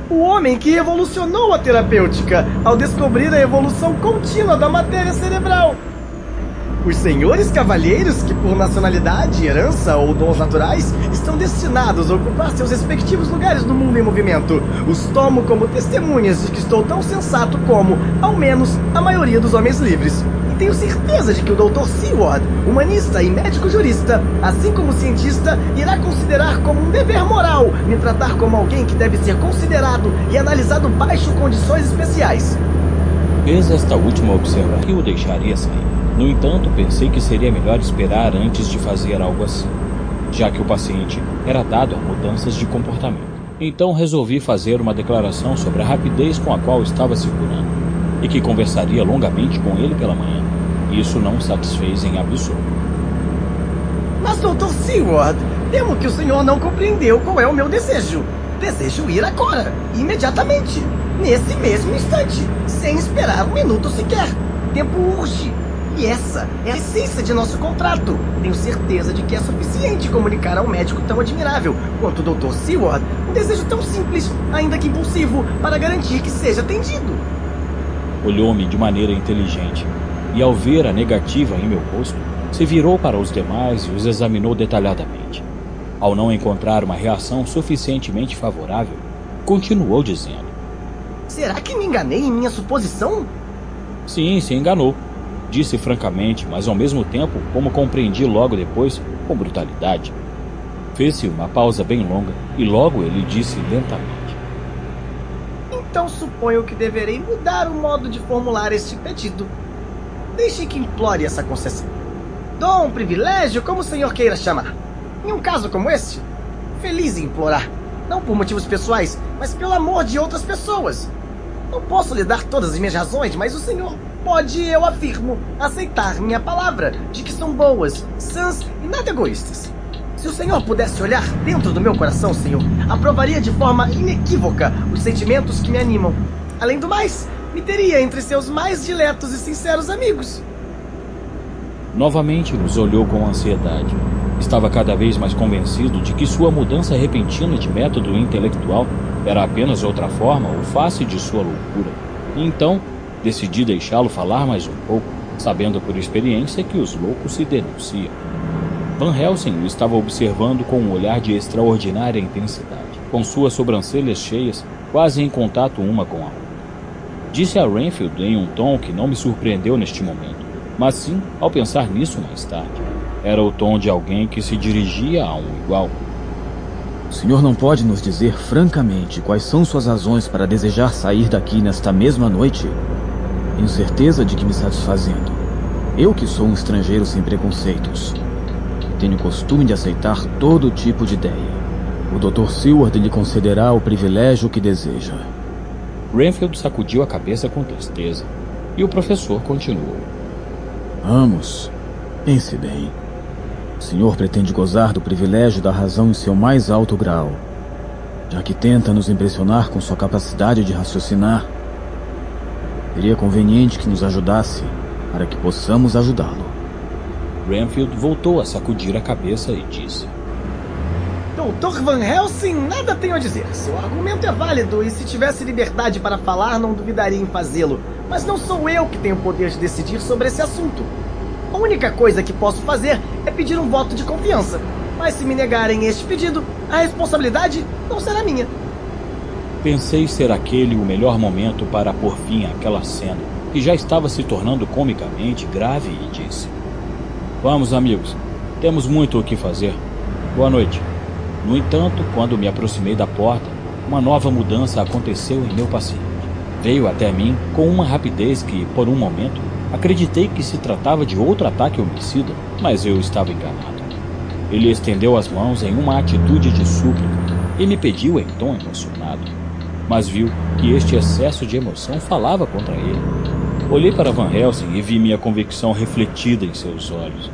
O homem que revolucionou a terapêutica ao descobrir a evolução contínua da matéria cerebral. Os senhores cavalheiros que, por nacionalidade, herança ou dons naturais, estão destinados a ocupar seus respectivos lugares no mundo em movimento, os tomo como testemunhas de que estou tão sensato como, ao menos, a maioria dos homens livres. E tenho certeza de que o Dr. Seward, humanista e médico jurista, assim como cientista, irá considerar como um dever moral me tratar como alguém que deve ser considerado e analisado baixo condições especiais. Fez esta última observação que o deixaria sair. No entanto, pensei que seria melhor esperar antes de fazer algo assim, já que o paciente era dado a mudanças de comportamento. Então resolvi fazer uma declaração sobre a rapidez com a qual estava se curando, e que conversaria longamente com ele pela manhã. Isso não o satisfez em absoluto. Mas, Dr. Seward, temo que o senhor não compreendeu qual é o meu desejo. Desejo ir agora, imediatamente, nesse mesmo instante, sem esperar um minuto sequer. Tempo urge. E essa é a essência de nosso contrato. Tenho certeza de que é suficiente comunicar ao médico tão admirável quanto o Dr. Seward um desejo tão simples, ainda que impulsivo, para garantir que seja atendido. Olhou-me de maneira inteligente, e ao ver a negativa em meu rosto, se virou para os demais e os examinou detalhadamente. Ao não encontrar uma reação suficientemente favorável, continuou dizendo: Será que me enganei em minha suposição? Sim, se enganou. Disse francamente, mas ao mesmo tempo, como compreendi logo depois, com brutalidade. Fez-se uma pausa bem longa e logo ele disse lentamente: Então suponho que deverei mudar o modo de formular este pedido. Deixe que implore essa concessão. Dom, privilégio, como o senhor queira chamar. Em um caso como este, feliz em implorar, não por motivos pessoais, mas pelo amor de outras pessoas. Não posso lhe dar todas as minhas razões, mas o senhor pode, eu afirmo, aceitar minha palavra de que são boas, sãs e nada egoístas. Se o senhor pudesse olhar dentro do meu coração, senhor, aprovaria de forma inequívoca os sentimentos que me animam. Além do mais, me teria entre seus mais diletos e sinceros amigos. Novamente nos olhou com ansiedade. Estava cada vez mais convencido de que sua mudança repentina de método intelectual era apenas outra forma ou face de sua loucura. E então, decidi deixá-lo falar mais um pouco, sabendo por experiência que os loucos se denunciam. Van Helsing o estava observando com um olhar de extraordinária intensidade, com suas sobrancelhas cheias, quase em contato uma com a outra. Disse a Renfield em um tom que não me surpreendeu neste momento, mas sim ao pensar nisso mais tarde. Era o tom de alguém que se dirigia a um igual. O senhor não pode nos dizer francamente quais são suas razões para desejar sair daqui nesta mesma noite? Tenho certeza de que me satisfazendo. Eu que sou um estrangeiro sem preconceitos. Tenho costume de aceitar todo tipo de ideia. O Dr. Seward lhe concederá o privilégio que deseja. Renfield sacudiu a cabeça com tristeza, e o professor continuou: Vamos, pense bem. O senhor pretende gozar do privilégio da razão em seu mais alto grau, já que tenta nos impressionar com sua capacidade de raciocinar. Seria conveniente que nos ajudasse para que possamos ajudá-lo. Renfield voltou a sacudir a cabeça e disse: Dr. Van Helsing, nada tenho a dizer. Seu argumento é válido e se tivesse liberdade para falar, não duvidaria em fazê-lo. Mas não sou eu que tenho o poder de decidir sobre esse assunto. A única coisa que posso fazer é pedir um voto de confiança. Mas se me negarem este pedido, a responsabilidade não será minha. Pensei ser aquele o melhor momento para pôr fim àquela cena, que já estava se tornando comicamente grave, e disse: Vamos, amigos. Temos muito o que fazer. Boa noite. No entanto, quando me aproximei da porta, uma nova mudança aconteceu em meu paciente. Veio até mim com uma rapidez que, por um momento, acreditei que se tratava de outro ataque homicida, mas eu estava enganado. Ele estendeu as mãos em uma atitude de súplica e me pediu em tom emocionado, mas viu que este excesso de emoção falava contra ele. Olhei para Van Helsing e vi minha convicção refletida em seus olhos.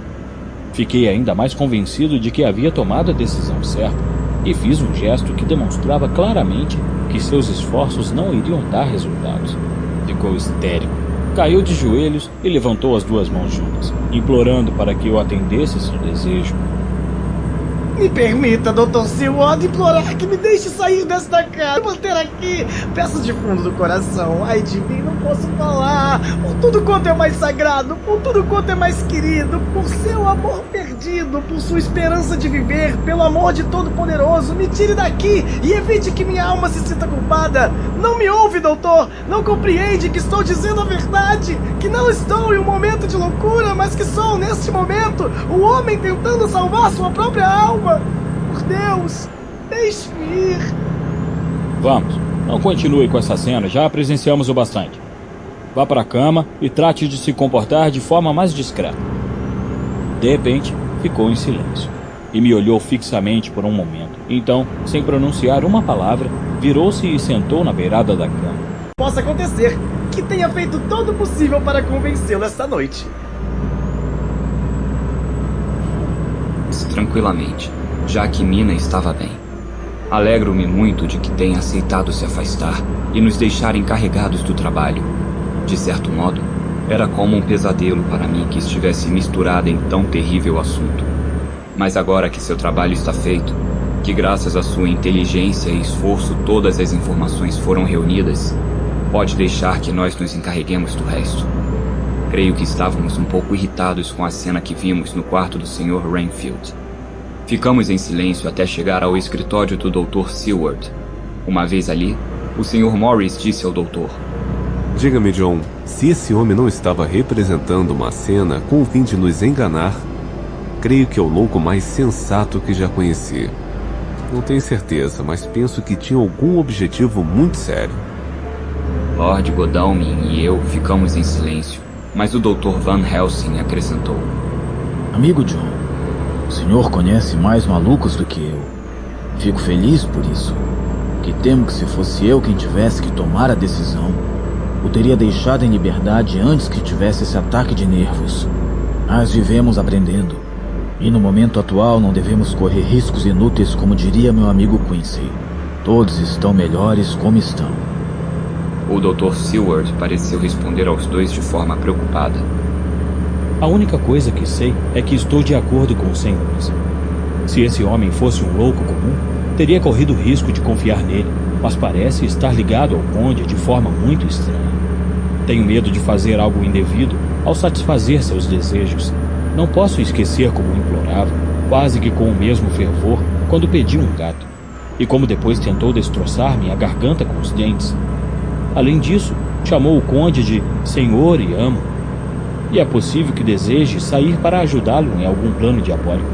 Fiquei ainda mais convencido de que havia tomado a decisão certa e fiz um gesto que demonstrava claramente que seus esforços não iriam dar resultados. Ficou histérico, caiu de joelhos e levantou as duas mãos juntas, implorando para que eu atendesse seu desejo. Me permita, Dr. Seward, implorar que me deixe sair desta casa, me manter aqui. Peço de fundo do coração. Ai de mim, não posso falar. Por tudo quanto é mais sagrado, por tudo quanto é mais querido, por seu amor perdido, por sua esperança de viver, pelo amor de Todo-Poderoso, me tire daqui e evite que minha alma se sinta culpada. Não me ouve, doutor. Não compreende que estou dizendo a verdade. Que não estou em um momento de loucura, mas que sou, neste momento, o homem tentando salvar sua própria alma. Por Deus, deixe-me ir. Vamos, não continue com essa cena, já presenciamos o bastante. Vá para a cama e trate de se comportar de forma mais discreta. De repente, ficou em silêncio e me olhou fixamente por um momento. Então, sem pronunciar uma palavra, virou-se e sentou na beirada da cama. Possa acontecer que tenha feito todo o possível para convencê-lo esta noite. Tranquilamente, já que Mina estava bem. Alegro-me muito de que tenha aceitado se afastar e nos deixar encarregados do trabalho. De certo modo, era como um pesadelo para mim que estivesse misturada em tão terrível assunto. Mas agora que seu trabalho está feito, que graças à sua inteligência e esforço todas as informações foram reunidas, pode deixar que nós nos encarreguemos do resto. Creio que estávamos um pouco irritados com a cena que vimos no quarto do Sr. Renfield. Ficamos em silêncio até chegar ao escritório do Dr. Seward. Uma vez ali, o Sr. Morris disse ao doutor: Diga-me, John, se esse homem não estava representando uma cena com o fim de nos enganar, creio que é o louco mais sensato que já conheci. Não tenho certeza, mas penso que tinha algum objetivo muito sério. Lord Godalming e eu ficamos em silêncio, mas o Dr. Van Helsing acrescentou: Amigo John, o senhor conhece mais malucos do que eu. Fico feliz por isso. Que temo que se fosse eu quem tivesse que tomar a decisão, o teria deixado em liberdade antes que tivesse esse ataque de nervos. Mas vivemos aprendendo. E no momento atual não devemos correr riscos inúteis, como diria meu amigo Quincy. Todos estão melhores como estão. O Dr. Seward pareceu responder aos dois de forma preocupada. A única coisa que sei é que estou de acordo com os senhores. Se esse homem fosse um louco comum, teria corrido o risco de confiar nele, mas parece estar ligado ao conde de forma muito estranha. Tenho medo de fazer algo indevido ao satisfazer seus desejos. Não posso esquecer como implorava, quase que com o mesmo fervor, quando pedi um gato, e como depois tentou destroçar minha garganta com os dentes. Além disso, chamou o conde de senhor e amo. E é possível que deseje sair para ajudá-lo em algum plano diabólico.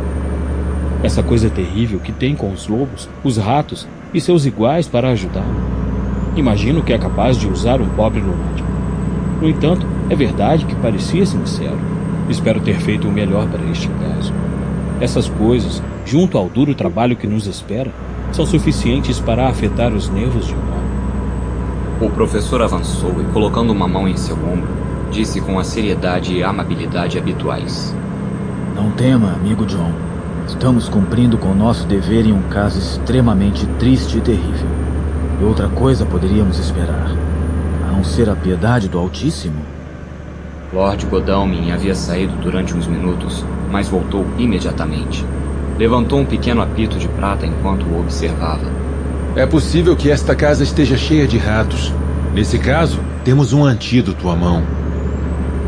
Essa coisa terrível que tem com os lobos, os ratos e seus iguais para ajudá-lo. Imagino que é capaz de usar um pobre lunático. No entanto, é verdade que parecia sincero. Espero ter feito o melhor para este caso. Essas coisas, junto ao duro trabalho que nos espera, são suficientes para afetar os nervos de um homem. O professor avançou e, colocando uma mão em seu ombro, disse com a seriedade e amabilidade habituais: Não tema, amigo John. Estamos cumprindo com o nosso dever em um caso extremamente triste e terrível. E outra coisa poderíamos esperar, a não ser a piedade do Altíssimo? Lord Godalming havia saído durante uns minutos, mas voltou imediatamente. Levantou um pequeno apito de prata enquanto o observava. É possível que esta casa esteja cheia de ratos. Nesse caso, temos um antídoto à mão.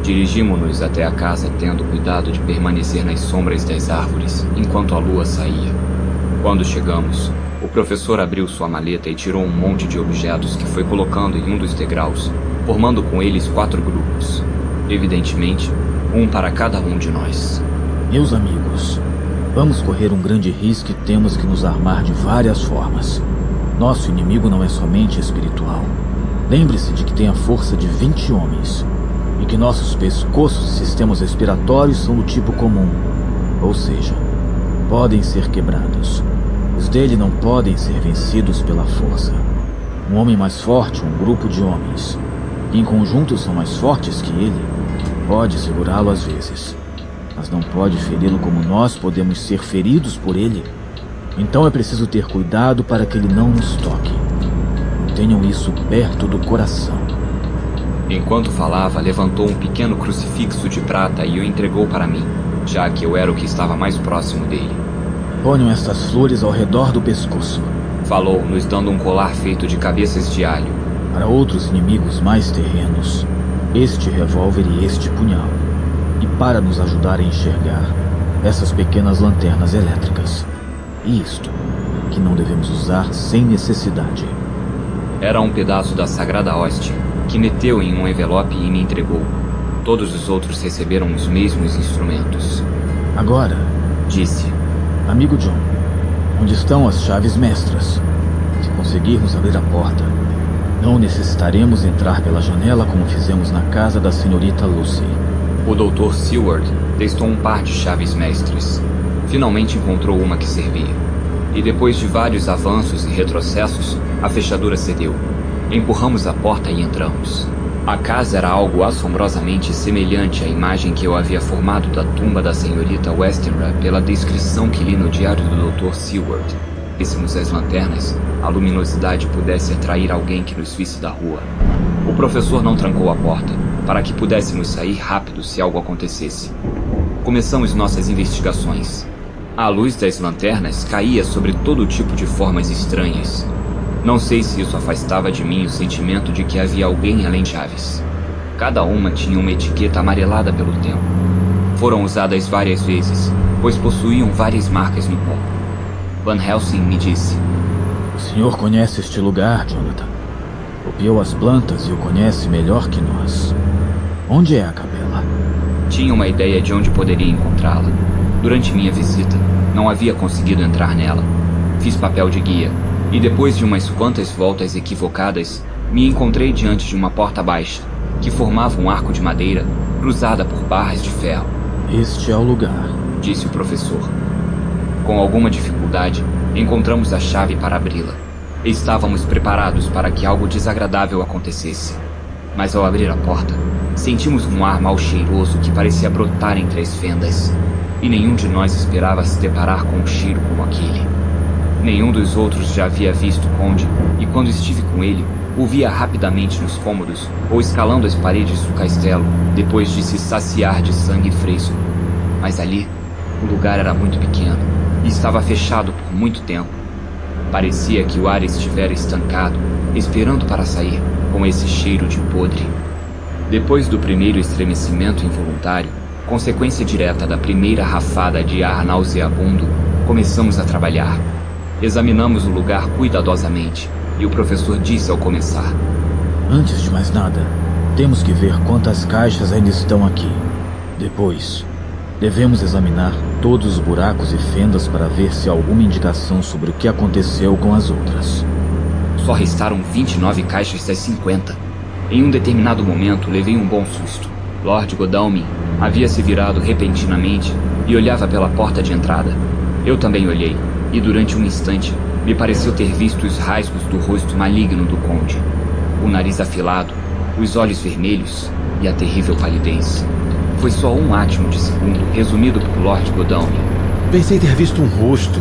Dirigimos-nos até a casa, tendo cuidado de permanecer nas sombras das árvores, enquanto a lua saía. Quando chegamos, o professor abriu sua maleta e tirou um monte de objetos que foi colocando em um dos degraus, formando com eles 4 grupos. Evidentemente, um para cada um de nós. Meus amigos, vamos correr um grande risco e temos que nos armar de várias formas. Nosso inimigo não é somente espiritual. Lembre-se de que tem a força de 20 homens. E que nossos pescoços e sistemas respiratórios são do tipo comum. Ou seja, podem ser quebrados. Os dele não podem ser vencidos pela força. Um homem mais forte, um grupo de homens, que em conjunto são mais fortes que ele, pode segurá-lo às vezes, mas não pode feri-lo como nós podemos ser feridos por ele. Então é preciso ter cuidado para que ele não nos toque. Tenham isso perto do coração. Enquanto falava, levantou um pequeno crucifixo de prata e o entregou para mim, já que eu era o que estava mais próximo dele. Ponham estas flores ao redor do pescoço. Falou, nos dando um colar feito de cabeças de alho. Para outros inimigos mais terrenos, este revólver e este punhal. E para nos ajudar a enxergar, essas pequenas lanternas elétricas. E isto, que não devemos usar sem necessidade. Era um pedaço da Sagrada Hóstia, que meteu em um envelope e me entregou. Todos os outros receberam os mesmos instrumentos. Agora, Disse. amigo John, onde estão as chaves mestras? Se conseguirmos abrir a porta, não necessitaremos entrar pela janela como fizemos na casa da senhorita Lucy. O Dr. Seward testou um par de chaves mestras. Finalmente encontrou uma que servia. E depois de vários avanços e retrocessos, a fechadura cedeu. Empurramos a porta e entramos. A casa era algo assombrosamente semelhante à imagem que eu havia formado da tumba da senhorita Westenra pela descrição que li no diário do Dr. Seward. Víssemos as lanternas, a luminosidade pudesse atrair alguém que nos visse da rua. O professor não trancou a porta, para que pudéssemos sair rápido se algo acontecesse. Começamos nossas investigações. A luz das lanternas caía sobre todo tipo de formas estranhas. Não sei se isso afastava de mim o sentimento de que havia alguém além de chaves. Cada uma tinha uma etiqueta amarelada pelo tempo. Foram usadas várias vezes, pois possuíam várias marcas no pó. Van Helsing me disse: O senhor conhece este lugar, Jonathan. Copiou as plantas e o conhece melhor que nós. Onde é a capela? Tinha uma ideia de onde poderia encontrá-la. Durante minha visita, não havia conseguido entrar nela. Fiz papel de guia, e depois de umas quantas voltas equivocadas, me encontrei diante de uma porta baixa, que formava um arco de madeira, cruzada por barras de ferro. Este é o lugar, disse o professor. Com alguma dificuldade, encontramos a chave para abri-la. Estávamos preparados para que algo desagradável acontecesse. Mas ao abrir a porta, sentimos um ar mal cheiroso que parecia brotar entre as fendas. E nenhum de nós esperava se deparar com um cheiro como aquele. Nenhum dos outros já havia visto o Conde, e quando estive com ele, o via rapidamente nos cômodos ou escalando as paredes do castelo, depois de se saciar de sangue fresco. Mas ali, o lugar era muito pequeno e estava fechado por muito tempo. Parecia que o ar estivera estancado, esperando para sair, com esse cheiro de podre. Depois do primeiro estremecimento involuntário, consequência direta da primeira rafada de ar nauseabundo, começamos a trabalhar. Examinamos o lugar cuidadosamente, e o professor disse ao começar: Antes de mais nada, temos que ver quantas caixas ainda estão aqui. Depois, devemos examinar todos os buracos e fendas para ver se há alguma indicação sobre o que aconteceu com as outras. Só restaram 29 caixas das 50. Em um determinado momento, levei um bom susto. Lord Godalming havia se virado repentinamente e olhava pela porta de entrada. Eu também olhei, e durante um instante, me pareceu ter visto os rasgos do rosto maligno do conde. O nariz afilado, os olhos vermelhos e a terrível palidez. Foi só um átimo de segundo, resumido por Lord Godalming. Pensei ter visto um rosto,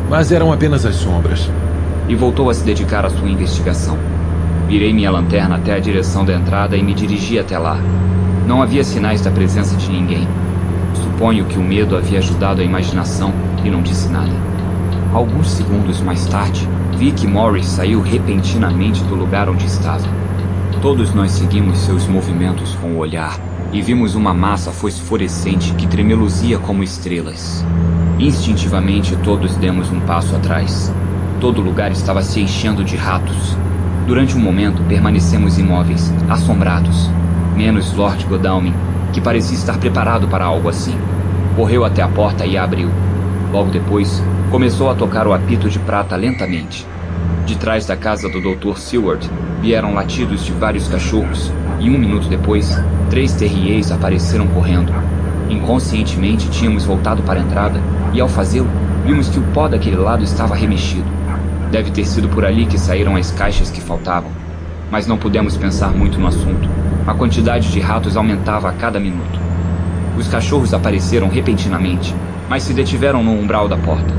mas eram apenas as sombras. E voltou a se dedicar à sua investigação. Virei minha lanterna até a direção da entrada e me dirigi até lá. Não havia sinais da presença de ninguém. Suponho que o medo havia ajudado a imaginação e não disse nada. Alguns segundos mais tarde, vi que Morris saiu repentinamente do lugar onde estava. Todos nós seguimos seus movimentos com o olhar e vimos uma massa fosforescente que tremeluzia como estrelas. Instintivamente todos demos um passo atrás. Todo o lugar estava se enchendo de ratos. Durante um momento permanecemos imóveis, assombrados. Menos Lord Godalming, que parecia estar preparado para algo assim. Correu até a porta e a abriu. Logo depois, começou a tocar o apito de prata lentamente. De trás da casa do Dr. Seward vieram latidos de vários cachorros e 1 minuto depois, 3 terriers apareceram correndo. Inconscientemente tínhamos voltado para a entrada e ao fazê-lo, vimos que o pó daquele lado estava remexido. Deve ter sido por ali que saíram as caixas que faltavam. Mas não pudemos pensar muito no assunto. A quantidade de ratos aumentava a cada minuto. Os cachorros apareceram repentinamente, mas se detiveram no umbral da porta.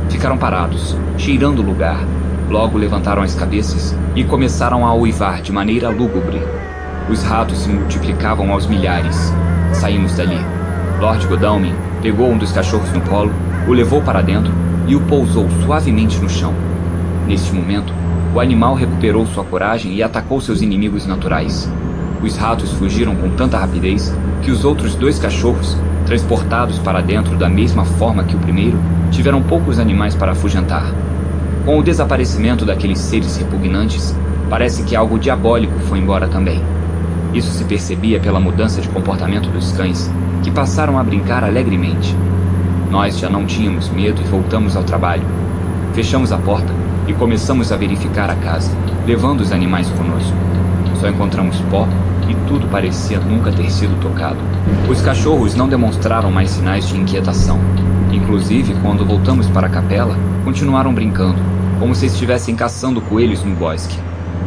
Ficaram parados, cheirando o lugar. Logo levantaram as cabeças e começaram a uivar de maneira lúgubre. Os ratos se multiplicavam aos milhares. Saímos dali. Lord Godalming pegou um dos cachorros no colo, o levou para dentro e o pousou suavemente no chão. Neste momento, o animal recuperou sua coragem e atacou seus inimigos naturais. Os ratos fugiram com tanta rapidez que os outros 2 cachorros, transportados para dentro da mesma forma que o primeiro, tiveram poucos animais para afugentar. Com o desaparecimento daqueles seres repugnantes, parece que algo diabólico foi embora também. Isso se percebia pela mudança de comportamento dos cães, que passaram a brincar alegremente. Nós já não tínhamos medo e voltamos ao trabalho. Fechamos a porta e começamos a verificar a casa, levando os animais conosco. Só encontramos pó e tudo parecia nunca ter sido tocado. Os cachorros não demonstraram mais sinais de inquietação. Inclusive, quando voltamos para a capela, continuaram brincando, como se estivessem caçando coelhos no bosque.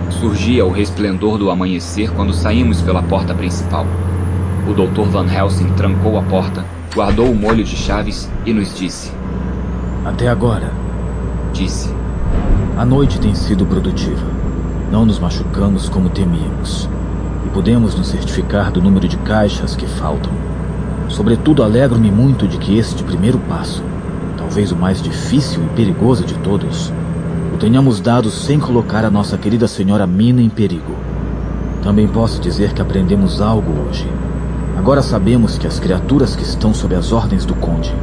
Surgia o resplendor do amanhecer quando saímos pela porta principal. O Dr. Van Helsing trancou a porta, guardou o molho de chaves e nos disse: Até agora, disse, a noite tem sido produtiva. Não nos machucamos como temíamos. E podemos nos certificar do número de caixas que faltam. Sobretudo, alegro-me muito de que este primeiro passo, talvez o mais difícil e perigoso de todos, o tenhamos dado sem colocar a nossa querida senhora Mina em perigo. Também posso dizer que aprendemos algo hoje. Agora sabemos que as criaturas que estão sob as ordens do conde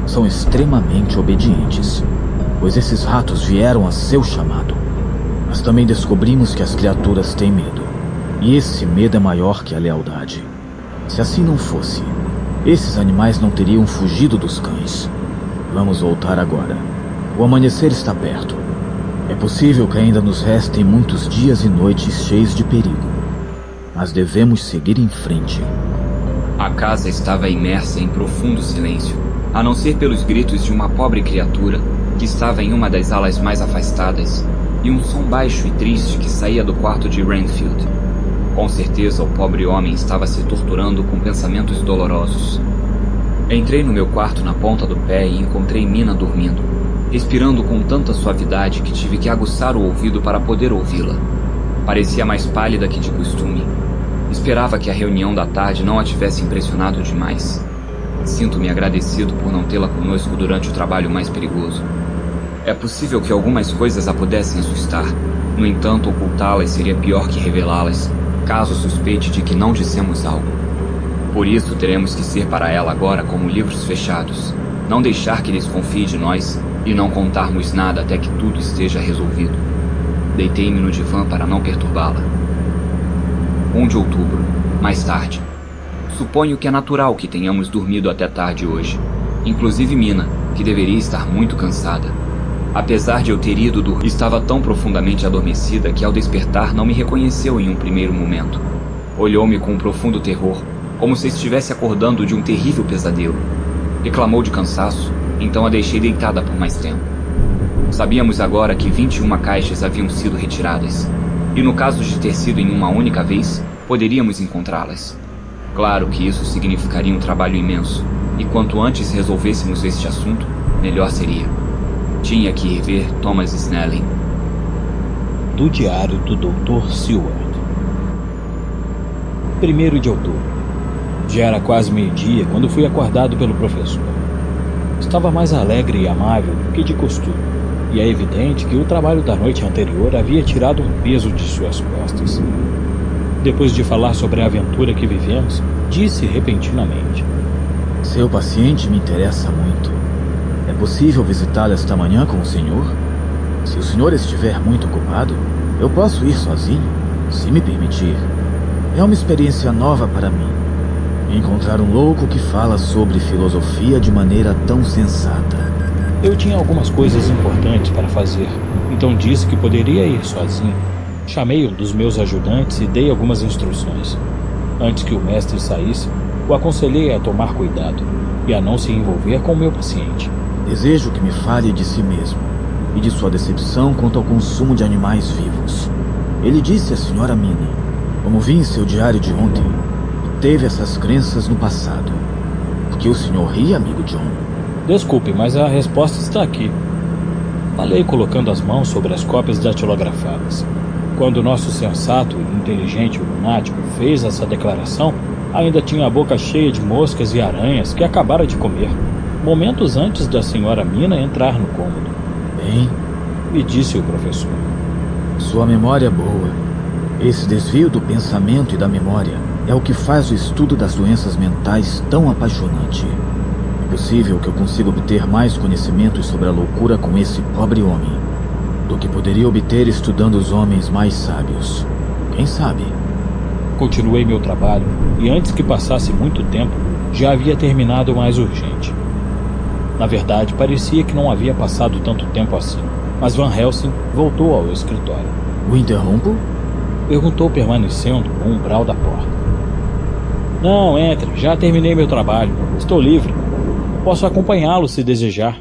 são extremamente obedientes, pois esses ratos vieram a seu chamado. Mas também descobrimos que as criaturas têm medo, e esse medo é maior que a lealdade. Se assim não fosse, esses animais não teriam fugido dos cães. Vamos voltar agora. O amanhecer está perto. É possível que ainda nos restem muitos dias e noites cheios de perigo, mas devemos seguir em frente. A casa estava imersa em profundo silêncio, a não ser pelos gritos de uma pobre criatura que estava em uma das alas mais afastadas e um som baixo e triste que saía do quarto de Renfield. Com certeza o pobre homem estava se torturando com pensamentos dolorosos. Entrei no meu quarto na ponta do pé e encontrei Mina dormindo, respirando com tanta suavidade que tive que aguçar o ouvido para poder ouvi-la. Parecia mais pálida que de costume. Esperava que a reunião da tarde não a tivesse impressionado demais. Sinto-me agradecido por não tê-la conosco durante o trabalho mais perigoso. É possível que algumas coisas a pudessem assustar. No entanto, ocultá-las seria pior que revelá-las, caso suspeite de que não dissemos algo. Por isso, teremos que ser para ela agora como livros fechados. Não deixar que desconfie de nós e não contarmos nada até que tudo esteja resolvido. Deitei-me no divã para não perturbá-la. 1 de outubro, mais tarde. Suponho que é natural que tenhamos dormido até tarde hoje. Inclusive Mina, que deveria estar muito cansada. Apesar de eu ter ido dormir, estava tão profundamente adormecida que ao despertar não me reconheceu em um primeiro momento. Olhou-me com um profundo terror, como se estivesse acordando de um terrível pesadelo. Reclamou de cansaço, então a deixei deitada por mais tempo. Sabíamos agora que 21 caixas haviam sido retiradas, e no caso de ter sido em uma única vez, poderíamos encontrá-las. Claro que isso significaria um trabalho imenso, e quanto antes resolvêssemos este assunto, melhor seria. Tinha que rever Thomas Snelling. Do diário do Dr. Seward. 1º de outubro. Já era quase meio-dia quando fui acordado pelo professor. Estava mais alegre e amável do que de costume, e é evidente que o trabalho da noite anterior havia tirado um peso de suas costas. Depois de falar sobre a aventura que vivemos, disse repentinamente: Seu paciente me interessa muito. É possível visitá-lo esta manhã com o senhor? Se o senhor estiver muito ocupado, eu posso ir sozinho, se me permitir. É uma experiência nova para mim. Encontrar um louco que fala sobre filosofia de maneira tão sensata. Eu tinha algumas coisas importantes para fazer, então disse que poderia ir sozinho. Chamei um dos meus ajudantes e dei algumas instruções. Antes que o mestre saísse, o aconselhei a tomar cuidado e a não se envolver com o meu paciente. Desejo que me fale de si mesmo e de sua decepção quanto ao consumo de animais vivos. Ele disse à senhora Mina, como vi em seu diário de ontem, que teve essas crenças no passado. Por que o senhor ri, amigo John? Desculpe, mas a resposta está aqui. Falei colocando as mãos sobre as cópias datilografadas. Quando o nosso sensato e inteligente lunático fez essa declaração, ainda tinha a boca cheia de moscas e aranhas que acabara de comer. momentos antes da senhora Mina entrar no cômodo. Bem, Me disse o professor. sua memória é boa. Esse desvio do pensamento e da memória é o que faz o estudo das doenças mentais tão apaixonante. É possível que eu consiga obter mais conhecimentos sobre a loucura com esse pobre homem do que poderia obter estudando os homens mais sábios. Quem sabe? Continuei meu trabalho e antes que passasse muito tempo, já havia terminado o mais urgente. Na verdade, parecia que não havia passado tanto tempo assim, mas Van Helsing voltou ao escritório. O interrompo? Perguntou permanecendo no umbral da porta. Não, entre, já terminei meu trabalho. Estou livre. Posso acompanhá-lo se desejar.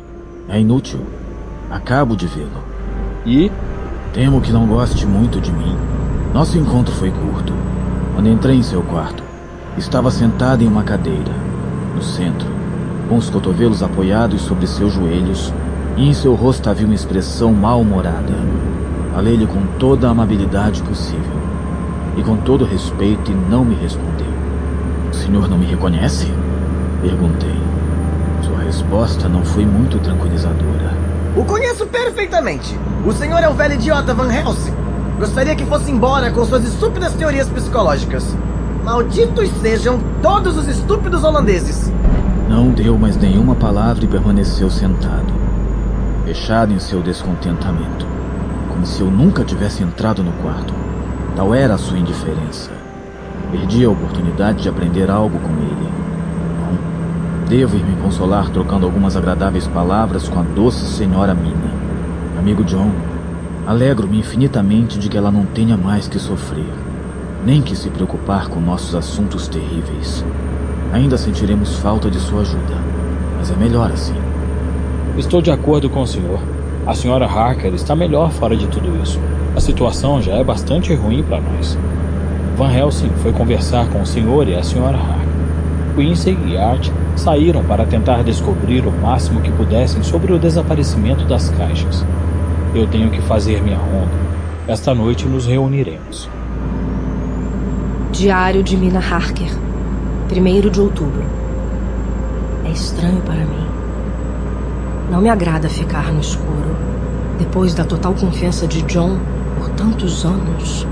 É inútil. Acabo de vê-lo. E? Temo que não goste muito de mim. Nosso encontro foi curto. Quando entrei em seu quarto, estava sentado em uma cadeira, no centro, com os cotovelos apoiados sobre seus joelhos, e em seu rosto havia uma expressão mal-humorada. Falei-lhe com toda a amabilidade possível, e com todo respeito, e não me respondeu. O senhor não me reconhece? Perguntei. Sua resposta não foi muito tranquilizadora. O conheço perfeitamente. O senhor é o velho idiota Van Helsing. Gostaria que fosse embora com suas estúpidas teorias psicológicas. Malditos sejam todos os estúpidos holandeses. Não deu mais nenhuma palavra e permaneceu sentado, fechado em seu descontentamento, como se eu nunca tivesse entrado no quarto. Tal era a sua indiferença. Perdi a oportunidade de aprender algo com ele. Não, devo ir me consolar trocando algumas agradáveis palavras com a doce senhora Mina. Amigo John, alegro-me infinitamente de que ela não tenha mais que sofrer, nem que se preocupar com nossos assuntos terríveis. Ainda sentiremos falta de sua ajuda, mas é melhor assim. Estou de acordo com o senhor. A senhora Harker está melhor fora de tudo isso. A situação já é bastante ruim para nós. Van Helsing foi conversar com o senhor e a senhora Harker. Quincy e Art saíram para tentar descobrir o máximo que pudessem sobre o desaparecimento das caixas. Eu tenho que fazer minha ronda. Esta noite nos reuniremos. Diário de Mina Harker, 1º de outubro. É estranho para mim. Não me agrada ficar no escuro, depois da total confiança de John por tantos anos.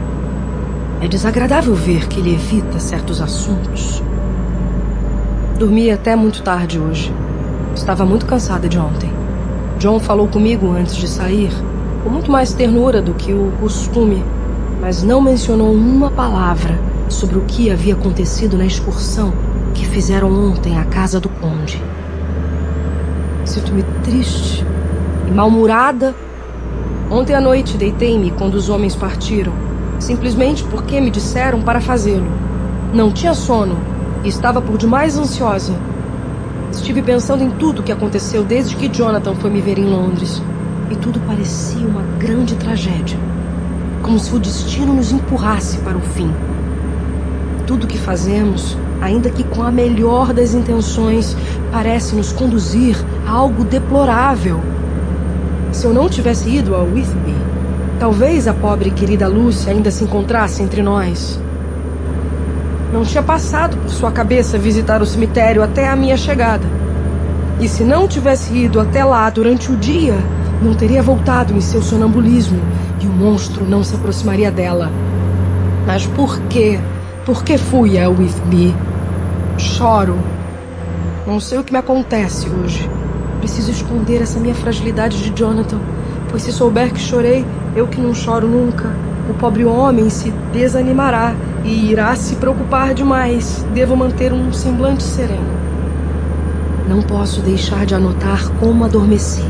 É desagradável ver que ele evita certos assuntos. Dormi até muito tarde hoje. Estava muito cansada de ontem. John falou comigo antes de sair, com muito mais ternura do que o costume, mas não mencionou uma palavra sobre o que havia acontecido na excursão que fizeram ontem à casa do conde. Sinto-me triste e mal-humorada. Ontem à noite deitei-me quando os homens partiram, simplesmente porque me disseram para fazê-lo. Não tinha sono e estava por demais ansiosa. Estive pensando em tudo o que aconteceu desde que Jonathan foi me ver em Londres, e tudo parecia uma grande tragédia, como se o destino nos empurrasse para o fim. Tudo o que fazemos, ainda que com a melhor das intenções, parece nos conduzir a algo deplorável. Se eu não tivesse ido a Whitby, talvez a pobre e querida Lucy ainda se encontrasse entre nós. Não tinha passado por sua cabeça visitar o cemitério até a minha chegada. E se não tivesse ido até lá durante o dia, não teria voltado em seu sonambulismo e o monstro não se aproximaria dela. Mas por quê? Por que fui a Whitby? Choro. Não sei o que me acontece hoje. Preciso esconder essa minha fragilidade de Jonathan, pois se souber que chorei, eu que não choro nunca, o pobre homem se desanimará e irá se preocupar demais. Devo manter um semblante sereno. Não posso deixar de anotar como adormeci.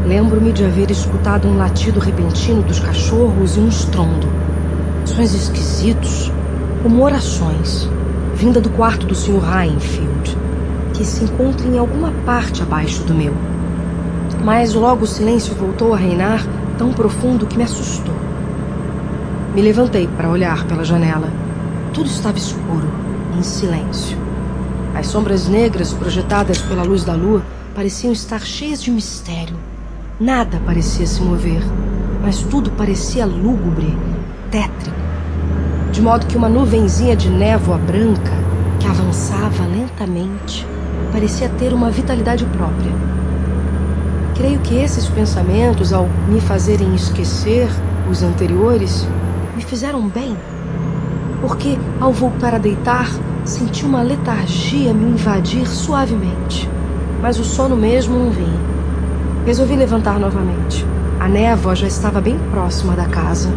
Lembro-me de haver escutado um latido repentino dos cachorros e um estrondo. Sons esquisitos, como orações, vinda do quarto do Sr. Rainfield, que se encontra em alguma parte abaixo do meu. Mas logo o silêncio voltou a reinar, tão profundo que me assustou. Me levantei para olhar pela janela. Tudo estava escuro, em silêncio. As sombras negras projetadas pela luz da lua pareciam estar cheias de mistério. Nada parecia se mover, mas tudo parecia lúgubre, tétrico, de modo que uma nuvenzinha de névoa branca que avançava lentamente parecia ter uma vitalidade própria. Creio que esses pensamentos, ao me fazerem esquecer os anteriores, me fizeram bem, porque ao voltar a deitar, senti uma letargia me invadir suavemente, mas o sono mesmo não vinha. Resolvi levantar novamente. A névoa já estava bem próxima da casa.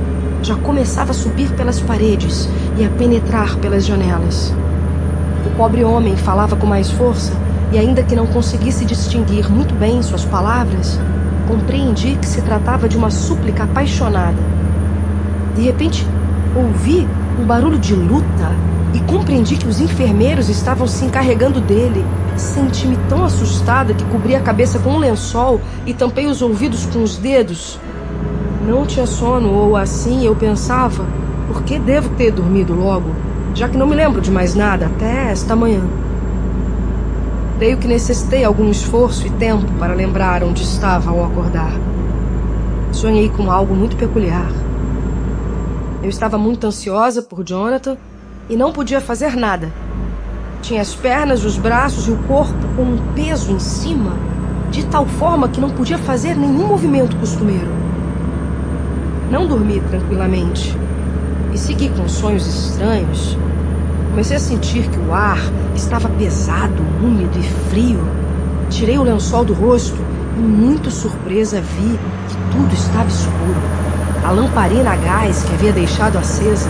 Já começava a subir pelas paredes e a penetrar pelas janelas. O pobre homem falava com mais força e, ainda que não conseguisse distinguir muito bem suas palavras, compreendi que se tratava de uma súplica apaixonada. De repente, ouvi um barulho de luta e compreendi que os enfermeiros estavam se encarregando dele. Senti-me tão assustada que cobri a cabeça com um lençol e tampei os ouvidos com os dedos. Não tinha sono, ou assim eu pensava, porque devo ter dormido logo, já que não me lembro de mais nada até esta manhã. Creio que necessitei algum esforço e tempo para lembrar onde estava ao acordar. Sonhei com algo muito peculiar. Eu estava muito ansiosa por Jonathan e não podia fazer nada. Tinha as pernas, os braços e o corpo com um peso em cima, de tal forma que não podia fazer nenhum movimento costumeiro. Não dormi tranquilamente e segui com sonhos estranhos. Comecei a sentir que o ar estava pesado, úmido e frio. Tirei o lençol do rosto e, muito surpresa, vi que tudo estava escuro. A lamparina a gás que havia deixado acesa,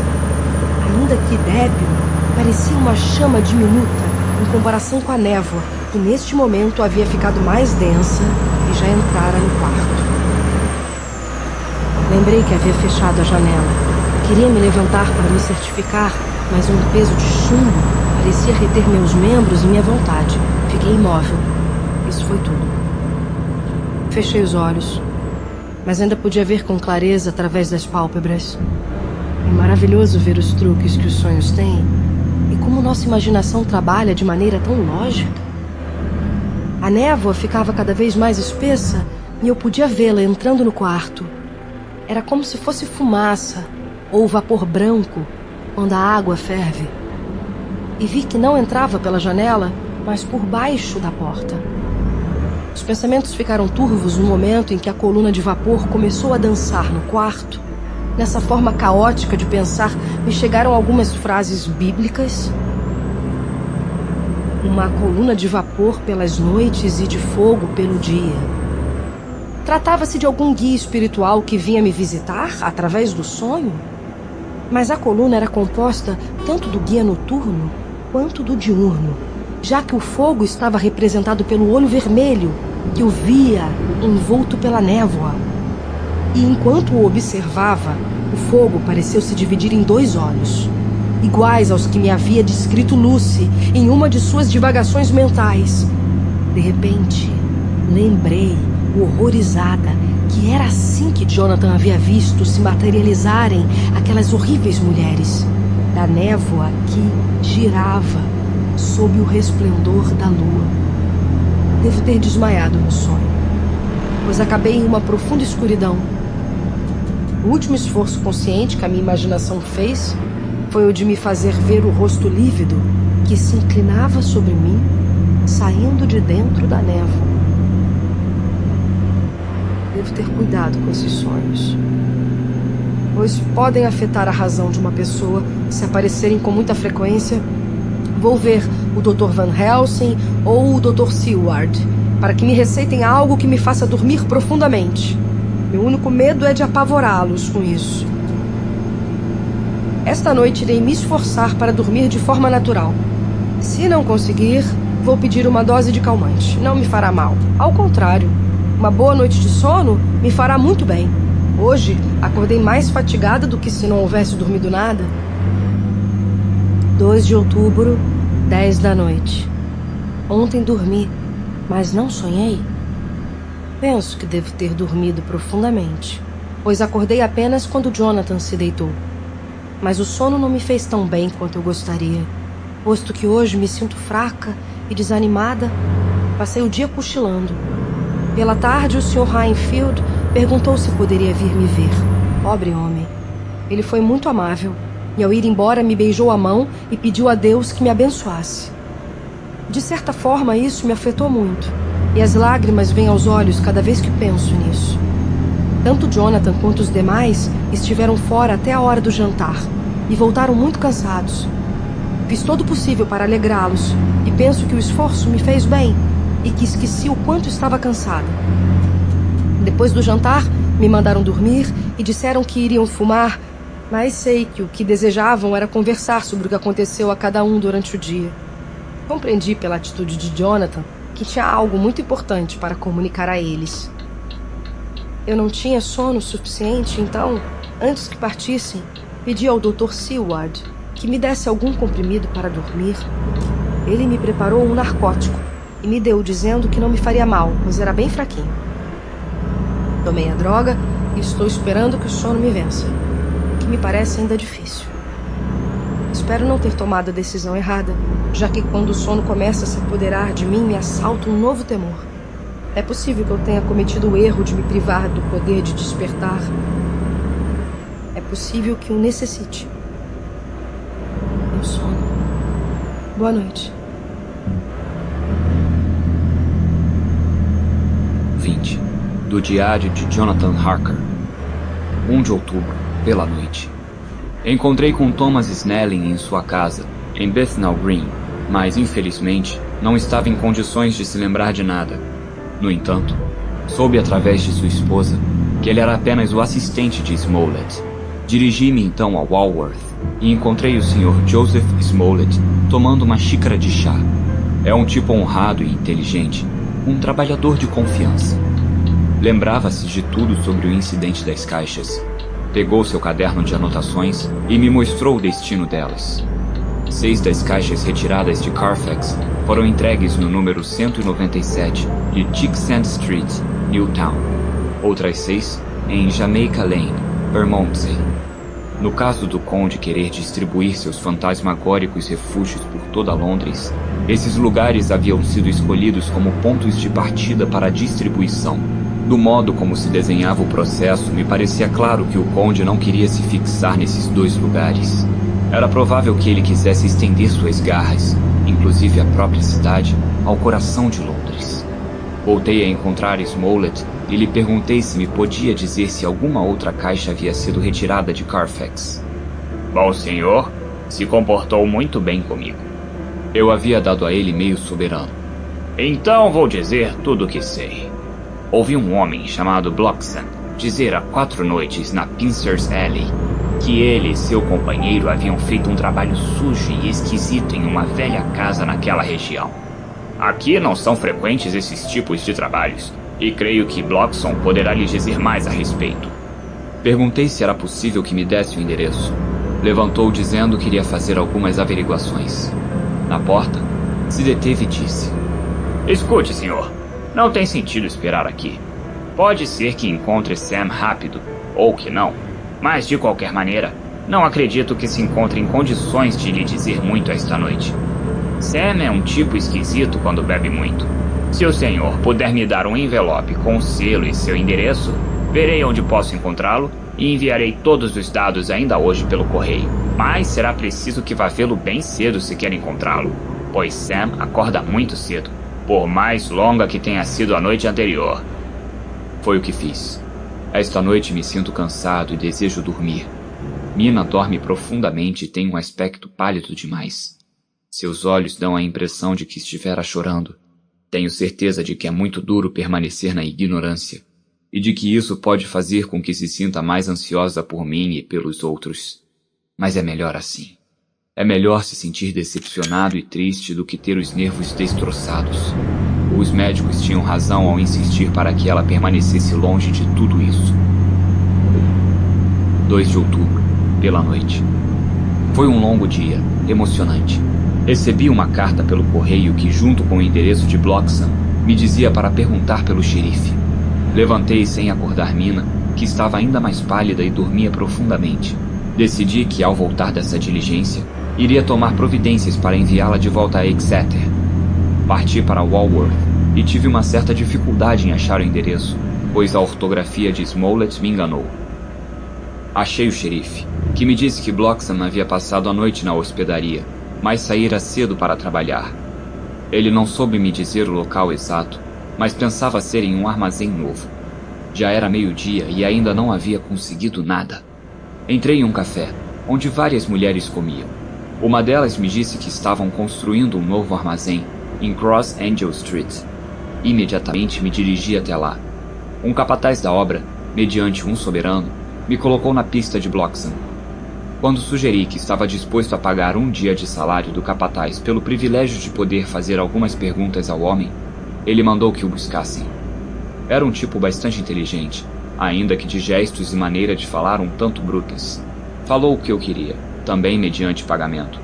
ainda que débil, parecia uma chama diminuta em comparação com a névoa, que neste momento havia ficado mais densa e já entrara no quarto. Lembrei que havia fechado a janela. Queria me levantar para me certificar, mas um peso de chumbo parecia reter meus membros e minha vontade. Fiquei imóvel. Isso foi tudo. Fechei os olhos, mas ainda podia ver com clareza através das pálpebras. É maravilhoso ver os truques que os sonhos têm e como nossa imaginação trabalha de maneira tão lógica. A névoa ficava cada vez mais espessa e eu podia vê-la entrando no quarto. Era como se fosse fumaça ou vapor branco quando a água ferve. E vi que não entrava pela janela, mas por baixo da porta. Os pensamentos ficaram turvos no momento em que a coluna de vapor começou a dançar no quarto. Nessa forma caótica de pensar, me chegaram algumas frases bíblicas. Uma coluna de vapor pelas noites e de fogo pelo dia. Tratava-se de algum guia espiritual que vinha me visitar através do sonho? Mas a coluna era composta tanto do guia noturno quanto do diurno, já que o fogo estava representado pelo olho vermelho, que o via envolto pela névoa. E enquanto o observava, o fogo pareceu se dividir em 2 olhos, iguais aos que me havia descrito Lucy em uma de suas divagações mentais. De repente, lembrei, horrorizada, que era assim que Jonathan havia visto se materializarem aquelas horríveis mulheres, da névoa que girava sob o resplendor da lua. Devo ter desmaiado no sonho, pois acabei em uma profunda escuridão. O último esforço consciente que a minha imaginação fez foi o de me fazer ver o rosto lívido que se inclinava sobre mim, saindo de dentro da névoa. Devo ter cuidado com esses sonhos, pois podem afetar a razão de uma pessoa se aparecerem com muita frequência. Vou ver o Dr. Van Helsing ou o Dr. Seward para que me receitem algo que me faça dormir profundamente. Meu único medo é de apavorá-los com isso. Esta noite irei me esforçar para dormir de forma natural. Se não conseguir, vou pedir uma dose de calmante. Não me fará mal. Ao contrário, uma boa noite de sono me fará muito bem. Hoje, acordei mais fatigada do que se não houvesse dormido nada. 2 de outubro, 10 da noite. Ontem dormi, mas não sonhei. Penso que devo ter dormido profundamente, pois acordei apenas quando Jonathan se deitou. Mas o sono não me fez tão bem quanto eu gostaria, posto que hoje me sinto fraca e desanimada. Passei o dia cochilando. Pela tarde, o Sr. Highfield perguntou se poderia vir me ver. Pobre homem. Ele foi muito amável e, ao ir embora, me beijou a mão e pediu a Deus que me abençoasse. De certa forma, isso me afetou muito, e as lágrimas vêm aos olhos cada vez que penso nisso. Tanto Jonathan quanto os demais estiveram fora até a hora do jantar, e voltaram muito cansados. Fiz todo o possível para alegrá-los, e penso que o esforço me fez bem, e que esqueci o quanto estava cansada. Depois do jantar, me mandaram dormir e disseram que iriam fumar, mas sei que o que desejavam era conversar sobre o que aconteceu a cada um durante o dia. Compreendi pela atitude de Jonathan que tinha algo muito importante para comunicar a eles. Eu não tinha sono suficiente, então, antes que partissem, pedi ao Dr. Seward que me desse algum comprimido para dormir. Ele me preparou um narcótico e me deu dizendo que não me faria mal, pois era bem fraquinho. Tomei a droga e estou esperando que o sono me vença, o que me parece ainda difícil. Espero não ter tomado a decisão errada, já que quando o sono começa a se apoderar de mim, me assalta um novo temor. É possível que eu tenha cometido o erro de me privar do poder de despertar. É possível que o necessite. Meu sono. Boa noite. 20. Do diário de Jonathan Harker. 1 de outubro, pela noite. Encontrei com Thomas Snelling em sua casa, em Bethnal Green, mas, infelizmente, não estava em condições de se lembrar de nada. No entanto, soube através de sua esposa que ele era apenas o assistente de Smollett. Dirigi-me então a Walworth e encontrei o Sr. Joseph Smollett tomando uma xícara de chá. É um tipo honrado e inteligente, um trabalhador de confiança. Lembrava-se de tudo sobre o incidente das caixas. Pegou seu caderno de anotações e me mostrou o destino delas. 6 das caixas retiradas de Carfax foram entregues no número 197 de Chicksand Street, Newtown. Outras 6 em Jamaica Lane, Bermondsey. No caso do Conde querer distribuir seus fantasmagóricos refúgios por toda Londres, esses lugares haviam sido escolhidos como pontos de partida para a distribuição. Do modo como se desenhava o processo, me parecia claro que o Conde não queria se fixar nesses 2 lugares. Era provável que ele quisesse estender suas garras, inclusive a própria cidade, ao coração de Londres. Voltei a encontrar Smollett e lhe perguntei se me podia dizer se alguma outra caixa havia sido retirada de Carfax. Bom senhor, se comportou muito bem comigo. Eu havia dado a ele meio soberano. Então vou dizer tudo o que sei. Ouvi um homem chamado Bloxham dizer há 4 noites na Pincers Alley que ele e seu companheiro haviam feito um trabalho sujo e esquisito em uma velha casa naquela região. Aqui não são frequentes esses tipos de trabalhos, e creio que Bloxham poderá lhe dizer mais a respeito. Perguntei se era possível que me desse o endereço. Levantou dizendo que iria fazer algumas averiguações. Na porta, se deteve e disse: Escute, senhor. Não tem sentido esperar aqui. Pode ser que encontre Sam rápido, ou que não. Mas, de qualquer maneira, não acredito que se encontre em condições de lhe dizer muito esta noite. Sam é um tipo esquisito quando bebe muito. Se o senhor puder me dar um envelope com o selo e seu endereço, verei onde posso encontrá-lo e enviarei todos os dados ainda hoje pelo correio. Mas será preciso que vá vê-lo bem cedo se quer encontrá-lo, pois Sam acorda muito cedo, por mais longa que tenha sido a noite anterior. Foi o que fiz. Esta noite me sinto cansado e desejo dormir. Mina dorme profundamente e tem um aspecto pálido demais. Seus olhos dão a impressão de que estivera chorando. Tenho certeza de que é muito duro permanecer na ignorância, e de que isso pode fazer com que se sinta mais ansiosa por mim e pelos outros. Mas é melhor assim. É melhor se sentir decepcionado e triste do que ter os nervos destroçados. Os médicos tinham razão ao insistir para que ela permanecesse longe de tudo isso. 2 de outubro, pela noite. Foi um longo dia, emocionante. Recebi uma carta pelo correio que, junto com o endereço de Bloxham, me dizia para perguntar pelo xerife. Levantei sem acordar Mina, que estava ainda mais pálida e dormia profundamente. Decidi que, ao voltar dessa diligência, iria tomar providências para enviá-la de volta a Exeter. Parti para Walworth e tive uma certa dificuldade em achar o endereço, pois a ortografia de Smollett me enganou. Achei o xerife, que me disse que Bloxham havia passado a noite na hospedaria, mas saíra cedo para trabalhar. Ele não soube me dizer o local exato, mas pensava ser em um armazém novo. Já era meio-dia e ainda não havia conseguido nada. Entrei em um café, onde várias mulheres comiam. Uma delas me disse que estavam construindo um novo armazém em Cross Angel Street. Imediatamente me dirigi até lá. Um capataz da obra, mediante um soberano, me colocou na pista de Bloxham. Quando sugeri que estava disposto a pagar um dia de salário do capataz pelo privilégio de poder fazer algumas perguntas ao homem, ele mandou que o buscassem. Era um tipo bastante inteligente, ainda que de gestos e maneira de falar um tanto brutas. Falou o que eu queria, também mediante pagamento.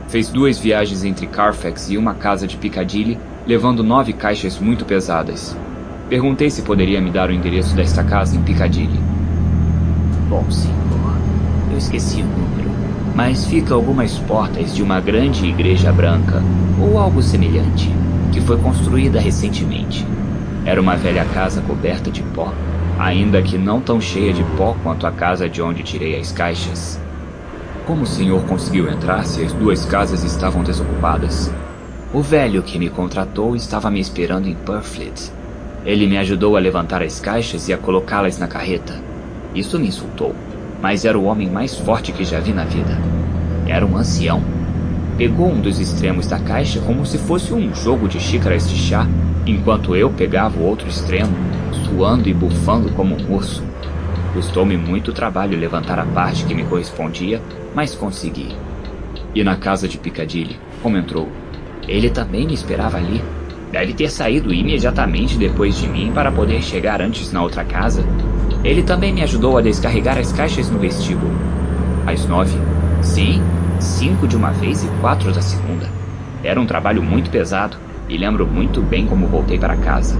Fez 2 viagens entre Carfax e uma casa de Piccadilly, levando 9 caixas muito pesadas. Perguntei se poderia me dar o endereço desta casa em Piccadilly. Bom, senhor, eu esqueci o número, mas fica a algumas portas de uma grande igreja branca, ou algo semelhante, que foi construída recentemente. Era uma velha casa coberta de pó, ainda que não tão cheia de pó quanto a casa de onde tirei as caixas. Como o senhor conseguiu entrar se as 2 casas estavam desocupadas? O velho que me contratou estava me esperando em Purfleet. Ele me ajudou a levantar as caixas e a colocá-las na carreta. Isso me insultou, mas era o homem mais forte que já vi na vida. Era um ancião. Pegou um dos extremos da caixa como se fosse um jogo de xícaras de chá, enquanto eu pegava o outro extremo, suando e bufando como um urso. Custou-me muito trabalho levantar a parte que me correspondia, mas consegui. E na casa de Piccadilly, como entrou? Ele também me esperava ali. Deve ter saído imediatamente depois de mim para poder chegar antes na outra casa. Ele também me ajudou a descarregar as caixas no vestíbulo. Às 9? Sim, 5 de uma vez e 4 da segunda. Era um trabalho muito pesado, e lembro muito bem como voltei para casa.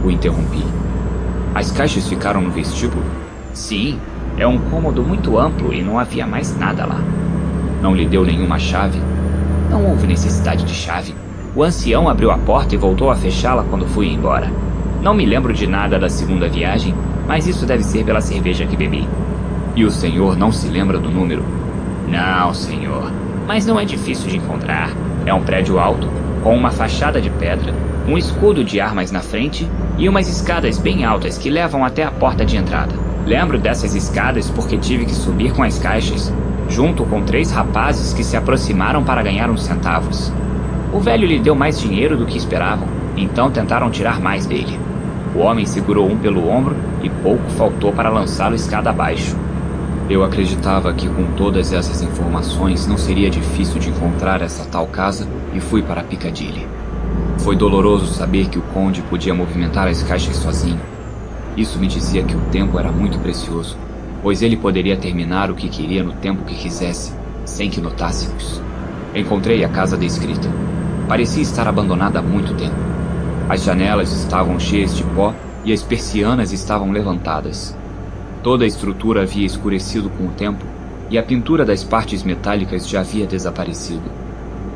O interrompi. As caixas ficaram no vestíbulo? Sim, é um cômodo muito amplo e não havia mais nada lá. Não lhe deu nenhuma chave? Não houve necessidade de chave. O ancião abriu a porta e voltou a fechá-la quando fui embora. Não me lembro de nada da segunda viagem, mas isso deve ser pela cerveja que bebi. E o senhor não se lembra do número? Não, senhor. Mas não é difícil de encontrar. É um prédio alto, com uma fachada de pedra, um escudo de armas na frente e umas escadas bem altas que levam até a porta de entrada. Lembro dessas escadas porque tive que subir com as caixas, junto com 3 rapazes que se aproximaram para ganhar uns centavos. O velho lhe deu mais dinheiro do que esperavam, então tentaram tirar mais dele. O homem segurou um pelo ombro e pouco faltou para lançá-lo escada abaixo. Eu acreditava que com todas essas informações não seria difícil de encontrar essa tal casa e fui para Piccadilly. Foi doloroso saber que o conde podia movimentar as caixas sozinho. Isso me dizia que o tempo era muito precioso, pois ele poderia terminar o que queria no tempo que quisesse, sem que notássemos. Encontrei a casa descrita. Parecia estar abandonada há muito tempo. As janelas estavam cheias de pó e as persianas estavam levantadas. Toda a estrutura havia escurecido com o tempo e a pintura das partes metálicas já havia desaparecido.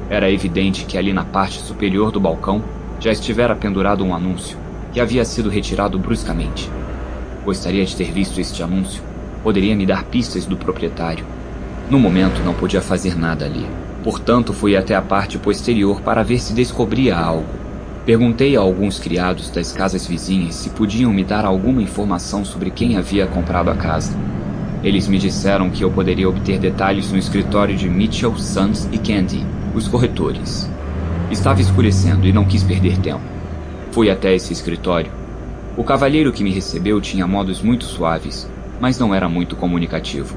Era evidente que ali na parte superior do balcão já estivera pendurado um anúncio, que havia sido retirado bruscamente. Gostaria de ter visto este anúncio. Poderia me dar pistas do proprietário. No momento não podia fazer nada ali. Portanto, fui até a parte posterior para ver se descobria algo. Perguntei a alguns criados das casas vizinhas se podiam me dar alguma informação sobre quem havia comprado a casa. Eles me disseram que eu poderia obter detalhes no escritório de Mitchell, Sons e Candy, os corretores. Estava escurecendo e não quis perder tempo. Fui até esse escritório. O cavalheiro que me recebeu tinha modos muito suaves, mas não era muito comunicativo.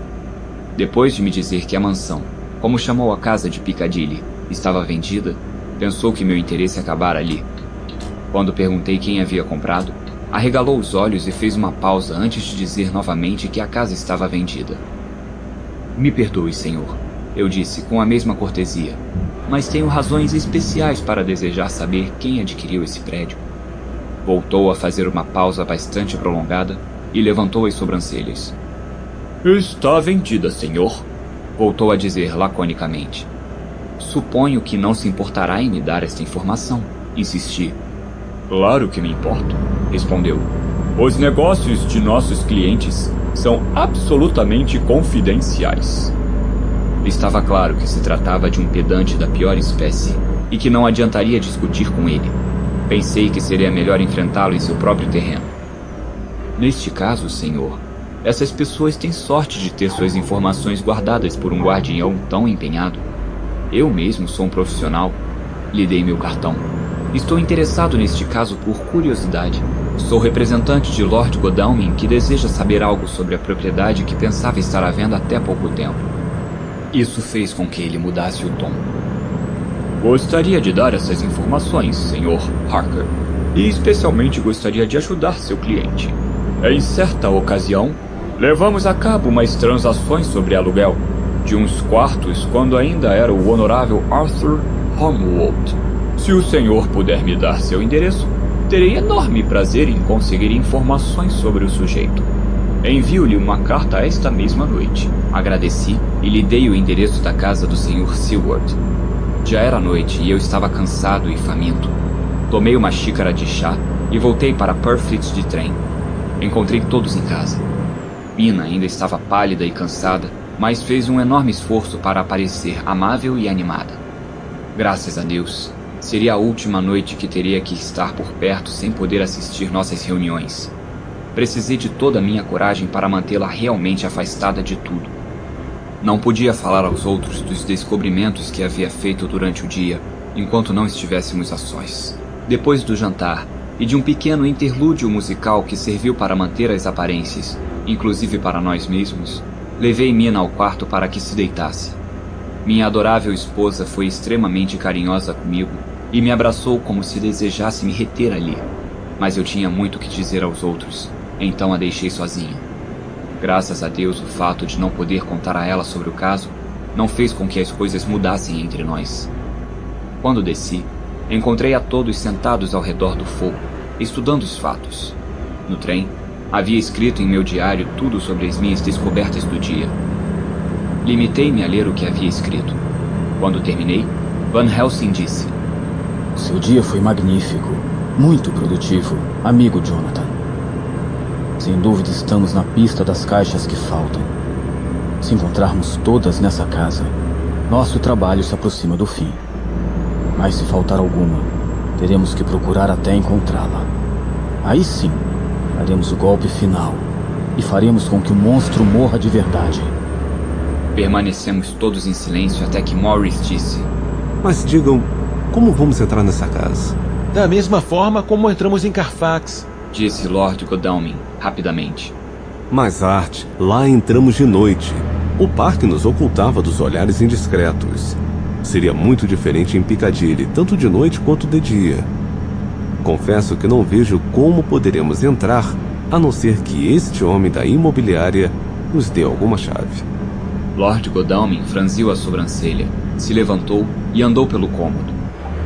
Depois de me dizer que a mansão, como chamou a casa de Piccadilly, estava vendida, pensou que meu interesse acabara ali. Quando perguntei quem havia comprado, arregalou os olhos e fez uma pausa antes de dizer novamente que a casa estava vendida. Me perdoe, senhor, eu disse com a mesma cortesia, mas tenho razões especiais para desejar saber quem adquiriu esse prédio. Voltou a fazer uma pausa bastante prolongada e levantou as sobrancelhas. Está vendida, senhor, voltou a dizer laconicamente. Suponho que não se importará em me dar esta informação, insisti. Claro que me importo, respondeu. Os negócios de nossos clientes são absolutamente confidenciais. Estava claro que se tratava de um pedante da pior espécie. e que não adiantaria discutir com ele. Pensei que seria melhor enfrentá-lo em seu próprio terreno. Neste caso, senhor, essas pessoas têm sorte de ter suas informações guardadas por um guardião tão empenhado. Eu mesmo sou um profissional. Lhe dei meu cartão. Estou interessado neste caso por curiosidade. Sou representante de Lord Godalming, que deseja saber algo sobre a propriedade que pensava estar à venda até pouco tempo. Isso fez com que ele mudasse o tom. Gostaria de dar essas informações, Sr. Harker, e especialmente gostaria de ajudar seu cliente. Em certa ocasião, levamos a cabo umas transações sobre aluguel de uns quartos quando ainda era o honorável Arthur Homewood. Se o senhor puder me dar seu endereço, terei enorme prazer em conseguir informações sobre o sujeito. Envio-lhe uma carta esta mesma noite. Agradeci e lhe dei o endereço da casa do Sr. Seward. Já era noite e eu estava cansado e faminto. Tomei uma xícara de chá e voltei para Purfleet de trem. Encontrei todos em casa. Mina ainda estava pálida e cansada, mas fez um enorme esforço para parecer amável e animada. Graças a Deus, seria a última noite que teria que estar por perto sem poder assistir nossas reuniões. Precisei de toda a minha coragem para mantê-la realmente afastada de tudo. Não podia falar aos outros dos descobrimentos que havia feito durante o dia, enquanto não estivéssemos a sós. Depois do jantar, e de um pequeno interlúdio musical que serviu para manter as aparências, inclusive para nós mesmos, levei Mina ao quarto para que se deitasse. Minha adorável esposa foi extremamente carinhosa comigo e me abraçou como se desejasse me reter ali. Mas eu tinha muito que dizer aos outros, então a deixei sozinha. Graças a Deus, o fato de não poder contar a ela sobre o caso não fez com que as coisas mudassem entre nós. Quando desci, encontrei a todos sentados ao redor do fogo, estudando os fatos. No trem, havia escrito em meu diário tudo sobre as minhas descobertas do dia. Limitei-me a ler o que havia escrito. Quando terminei, Van Helsing disse: Seu dia foi magnífico, muito produtivo, amigo Jonathan. Sem dúvida estamos na pista das caixas que faltam. Se encontrarmos todas nessa casa, nosso trabalho se aproxima do fim. Mas se faltar alguma, teremos que procurar até encontrá-la. Aí sim, daremos o golpe final e faremos com que o monstro morra de verdade. Permanecemos todos em silêncio até que Morris disse: Mas digam, como vamos entrar nessa casa? Da mesma forma como entramos em Carfax, disse Lord Godalming, rapidamente. Mas Art, lá entramos de noite. O parque nos ocultava dos olhares indiscretos. Seria muito diferente em Piccadilly, tanto de noite quanto de dia. Confesso que não vejo como poderemos entrar, a não ser que este homem da imobiliária nos dê alguma chave. Lord Godalming franziu a sobrancelha, se levantou e andou pelo cômodo.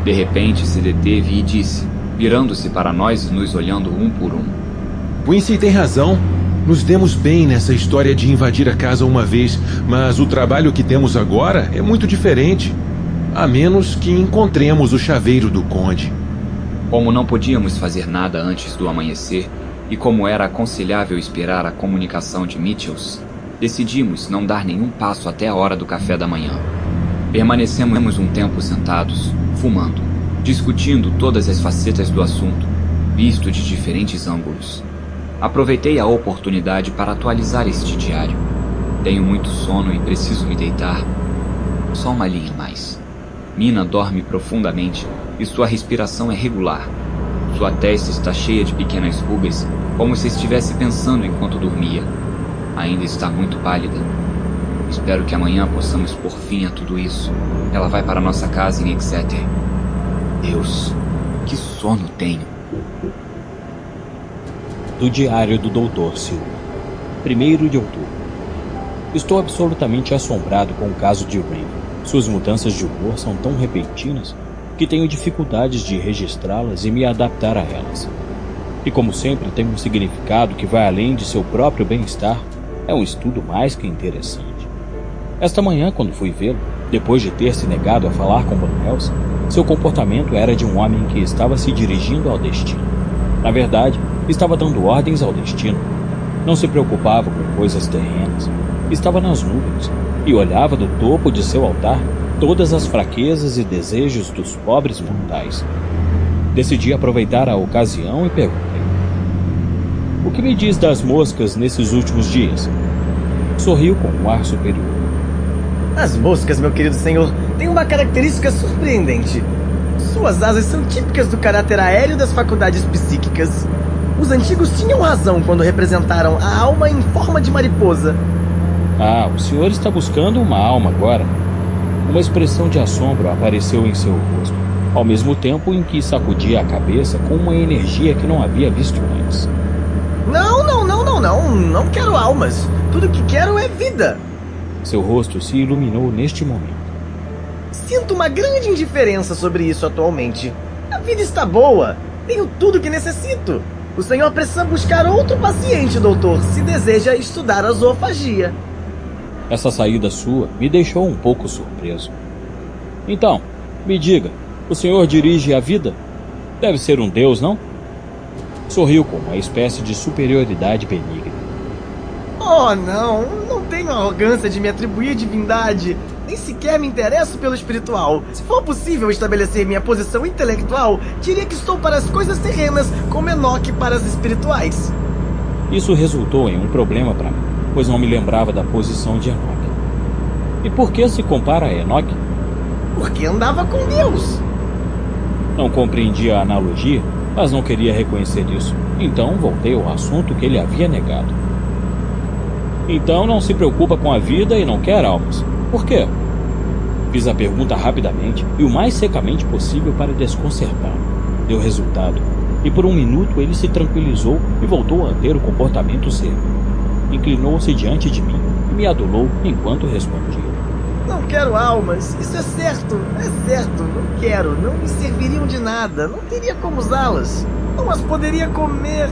De repente se deteve e disse, virando-se para nós e nos olhando um por um: Quincy tem razão. Nos demos bem nessa história de invadir a casa uma vez, mas o trabalho que temos agora é muito diferente. A menos que encontremos o chaveiro do conde. Como não podíamos fazer nada antes do amanhecer, e como era aconselhável esperar a comunicação de Mitchells, decidimos não dar nenhum passo até a hora do café da manhã. Permanecemos um tempo sentados, fumando, discutindo todas as facetas do assunto, visto de diferentes ângulos. Aproveitei a oportunidade para atualizar este diário. Tenho muito sono e preciso me deitar. Só uma linha mais. Mina dorme profundamente e sua respiração é regular. Sua testa está cheia de pequenas rugas, como se estivesse pensando enquanto dormia. Ainda está muito pálida. Espero que amanhã possamos pôr fim a tudo isso. Ela vai para nossa casa em Exeter. Deus, que sono tenho. Do diário do Dr. Silva, 1º de outubro. Estou absolutamente assombrado com o caso de River. Suas mudanças de humor são tão repentinas que tenho dificuldades de registrá-las e me adaptar a elas. E como sempre tem um significado que vai além de seu próprio bem-estar, é um estudo mais que interessante. Esta manhã, quando fui vê-lo, depois de ter se negado a falar com Van Helsing, seu comportamento era de um homem que estava se dirigindo ao destino. Na verdade, estava dando ordens ao destino. Não se preocupava com coisas terrenas. Estava nas nuvens e olhava do topo de seu altar todas as fraquezas e desejos dos pobres mortais. Decidi aproveitar a ocasião e perguntei: "O que me diz das moscas nesses últimos dias?" Sorriu com um ar superior. As moscas, meu querido senhor, têm uma característica surpreendente. Suas asas são típicas do caráter aéreo das faculdades psíquicas. Os antigos tinham razão quando representaram a alma em forma de mariposa. Ah, o senhor está buscando uma alma agora. Uma expressão de assombro apareceu em seu rosto, ao mesmo tempo em que sacudia a cabeça com uma energia que não havia visto antes. Não quero almas. Tudo que quero é vida. Seu rosto se iluminou neste momento. Sinto uma grande indiferença sobre isso atualmente. A vida está boa. Tenho tudo que necessito. O senhor precisa buscar outro paciente, doutor, se deseja estudar a zoofagia. Essa saída sua me deixou um pouco surpreso. Então, me diga, o senhor dirige a vida? Deve ser um deus, não? Sorriu com uma espécie de superioridade benigna. Oh, não tenho a arrogância de me atribuir divindade. Nem sequer me interesso pelo espiritual. Se for possível estabelecer minha posição intelectual, diria que estou para as coisas terrenas, como Enoque para as espirituais. Isso resultou em um problema para mim, pois não me lembrava da posição de Enoque. E por que se compara a Enoque? Porque andava com Deus. Não compreendia a analogia, mas não queria reconhecer isso. Então voltei ao assunto que ele havia negado. Então não se preocupa com a vida e não quer almas. Por quê? Fiz a pergunta rapidamente e o mais secamente possível para desconcertá-lo. Deu resultado, e por um minuto ele se tranquilizou e voltou a ter o comportamento sereno. Inclinou-se diante de mim e me adulou enquanto respondia. Não quero almas, isso é certo, não quero, não me serviriam de nada, não teria como usá-las, não as poderia comer.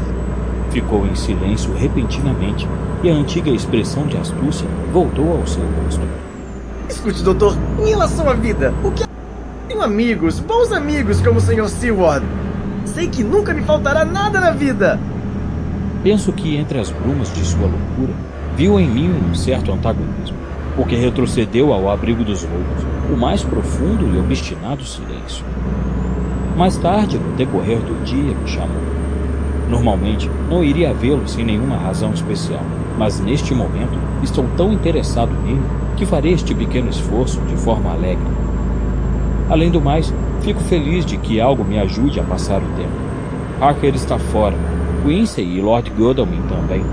Ficou em silêncio repentinamente e a antiga expressão de astúcia voltou ao seu rosto. Escute, doutor, em relação à vida, o que tenho amigos, bons amigos como o Sr. Seward. Sei que nunca me faltará nada na vida. Penso que entre as brumas de sua loucura, viu em mim um certo antagonismo, porque retrocedeu ao abrigo dos loucos, o mais profundo e obstinado silêncio. Mais tarde, no decorrer do dia, me chamou. Normalmente, não iria vê-lo sem nenhuma razão especial, mas neste momento estou tão interessado nele que farei este pequeno esforço de forma alegre. Além do mais, fico feliz de que algo me ajude a passar o tempo. Harker está fora, Quincy e Lord Godalming também.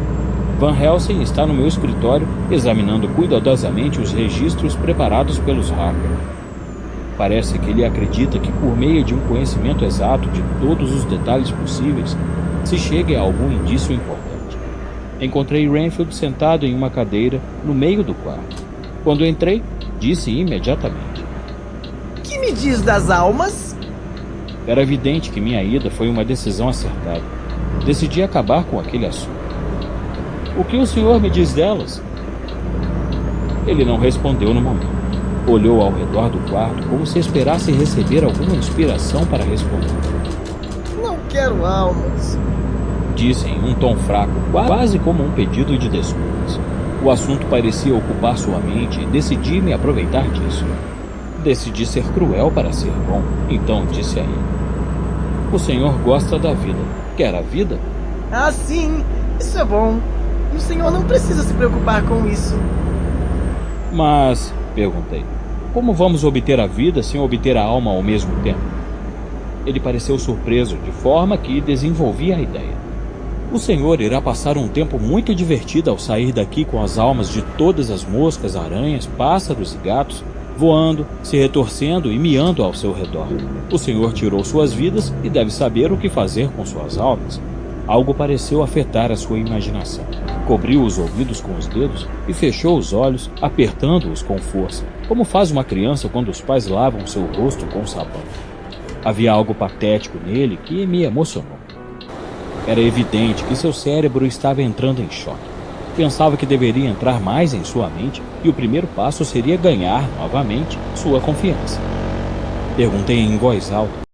Van Helsing está no meu escritório examinando cuidadosamente os registros preparados pelos Harker. Parece que ele acredita que por meio de um conhecimento exato de todos os detalhes possíveis, se chegue a algum indício importante. Encontrei Renfield sentado em uma cadeira no meio do quarto. Quando entrei, disse imediatamente: Que me diz das almas? Era evidente que minha ida foi uma decisão acertada. Decidi acabar com aquele assunto. O que o senhor me diz delas? Ele não respondeu no momento. Olhou ao redor do quarto como se esperasse receber alguma inspiração para responder. Não quero almas, disse em um tom fraco, quase como um pedido de desculpas. O assunto parecia ocupar sua mente e decidi me aproveitar disso. Decidi ser cruel para ser bom, então disse a ele: O senhor gosta da vida. Quer a vida? Ah, sim, isso é bom. O senhor não precisa se preocupar com isso. Mas, perguntei, como vamos obter a vida sem obter a alma ao mesmo tempo? Ele pareceu surpreso, de forma que desenvolvi a ideia. O senhor irá passar um tempo muito divertido ao sair daqui com as almas de todas as moscas, aranhas, pássaros e gatos, voando, se retorcendo e miando ao seu redor. O senhor tirou suas vidas e deve saber o que fazer com suas almas. Algo pareceu afetar a sua imaginação. Cobriu os ouvidos com os dedos e fechou os olhos, apertando-os com força, como faz uma criança quando os pais lavam seu rosto com sabão. Havia algo patético nele que me emocionou. Era evidente que seu cérebro estava entrando em choque. Pensava que deveria entrar mais em sua mente e o primeiro passo seria ganhar, novamente, sua confiança. Perguntei em voz alta